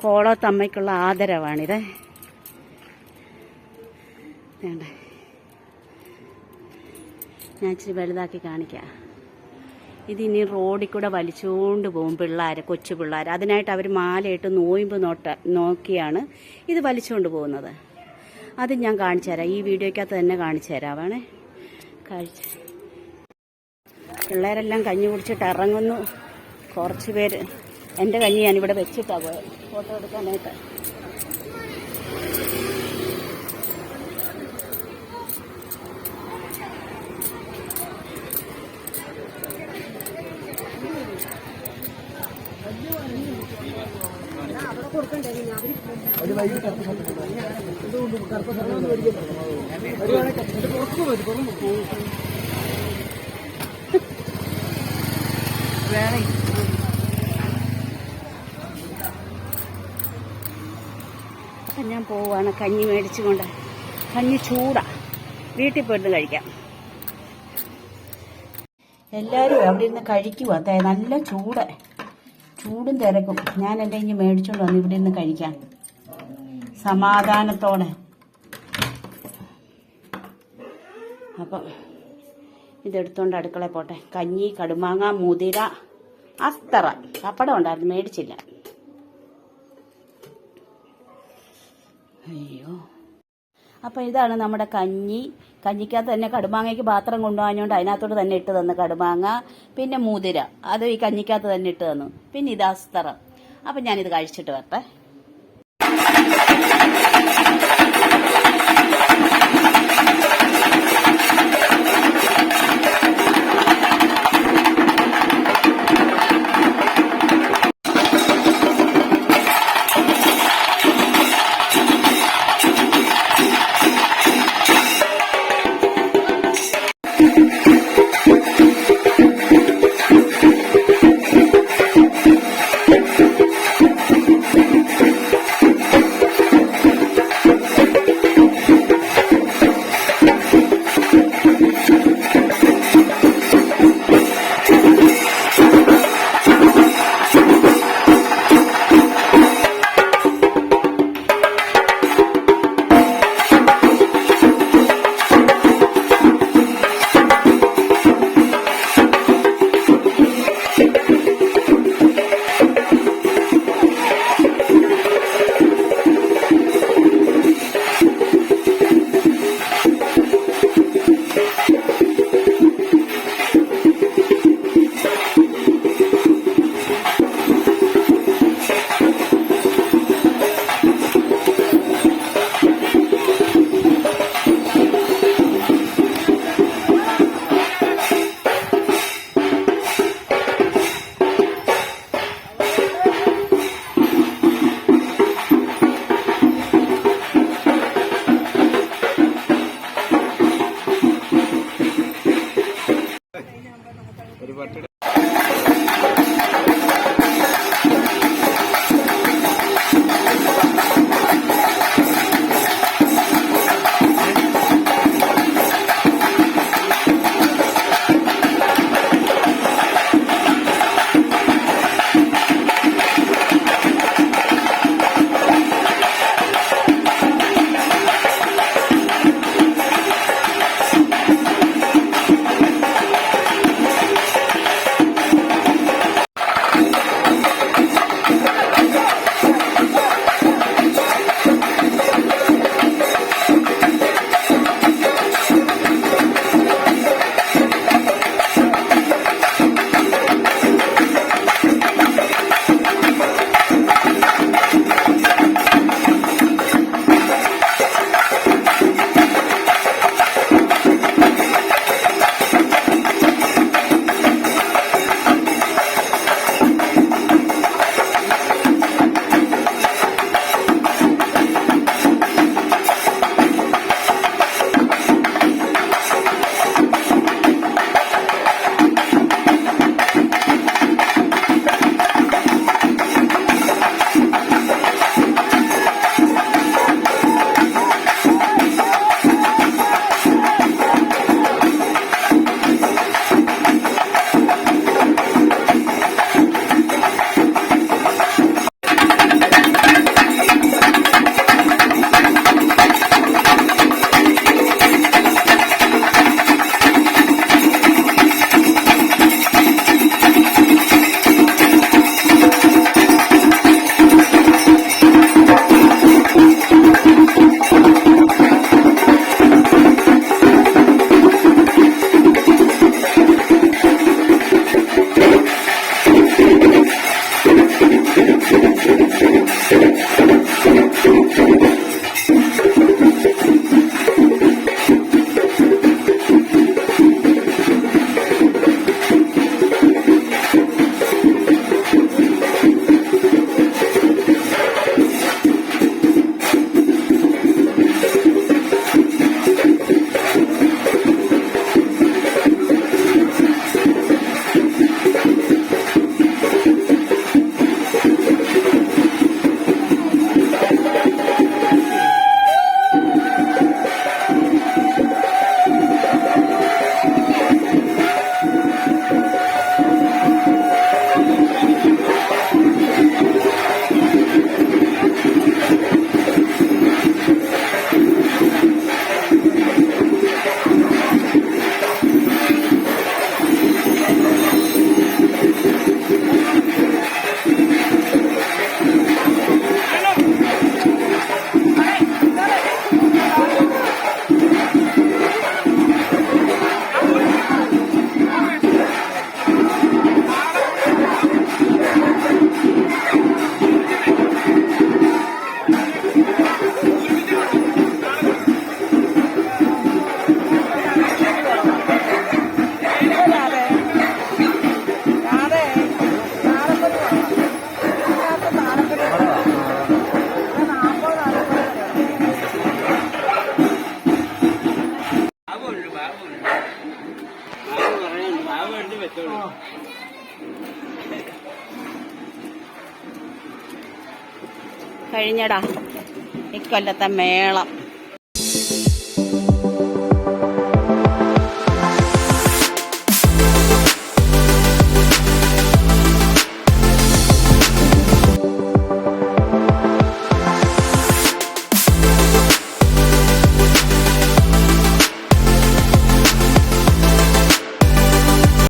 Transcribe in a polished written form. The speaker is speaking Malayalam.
കോളത്തമ്മയ്ക്കുള്ള ആദരവാണിത്. വേണ്ട, ഞാൻ ഇച്ചിരി വലുതാക്കി കാണിക്കാം. ഇതിനി റോഡിൽ കൂടെ വലിച്ചുകൊണ്ട് പോകും പിള്ളേർ, കൊച്ചു പിള്ളേർ. അതിനായിട്ട് അവർ മാലയിട്ട് നോയിമ്പ് നോക്കിയാണ് ഇത് വലിച്ചുകൊണ്ട് പോകുന്നത്. അത് ഞാൻ കാണിച്ചു തരാം, ഈ വീഡിയോയ്ക്കകത്ത് തന്നെ കാണിച്ചു തരാവാണേ. പിള്ളേരെല്ലാം കഞ്ഞി കുടിച്ചിട്ട് ഇറങ്ങുന്നു. കുറച്ച് പേര്, എൻ്റെ കഞ്ഞി ഞാനിവിടെ വെച്ചിട്ടാണ് പോയത് ഫോട്ടോ എടുക്കാനായിട്ട്. അപ്പം ഞാൻ പോവാണ് കഞ്ഞി മേടിച്ചുകൊണ്ട്. കഞ്ഞി ചൂടാ, വീട്ടിൽ പോയിട്ട് കഴിക്കാം. എല്ലാവരും അവിടെ ഇരുന്ന് കഴിക്കുവാ, നല്ല ചൂടും തിരക്കും. ഞാൻ എൻ്റെ ഇനി മേടിച്ചോണ്ട് വന്നു ഇവിടെ ഇരുന്ന് കഴിക്കാൻ സമാധാനത്തോടെ. അപ്പം ഇതെടുത്തോണ്ട് അടുക്കളയിൽ പോട്ടെ. കഞ്ഞി, കടുമാങ്ങ, മുതിര, അസ്തറ, പപ്പടം ഉണ്ടായിരുന്നു, മേടിച്ചില്ല. അയ്യോ. അപ്പം ഇതാണ് നമ്മുടെ കഞ്ഞി. കഞ്ഞിക്കകത്ത് തന്നെ കടുമാങ്ങയ്ക്ക് പാത്രം കൊണ്ടുപോകാഞ്ഞോണ്ട് അതിനകത്തോട്ട് തന്നെ ഇട്ട് തന്നു കടുമാങ്ങ. പിന്നെ മുതിര, അത് ഈ കഞ്ഞിക്കകത്ത് തന്നെ ഇട്ട് തന്നു. പിന്നെ ഇത് അസ്തറം. അപ്പം ഞാനിത് കഴിച്ചിട്ട് വരട്ടെ. കഴിഞ്ഞടാ ഇക്കൊല്ലത്തെ മേളം.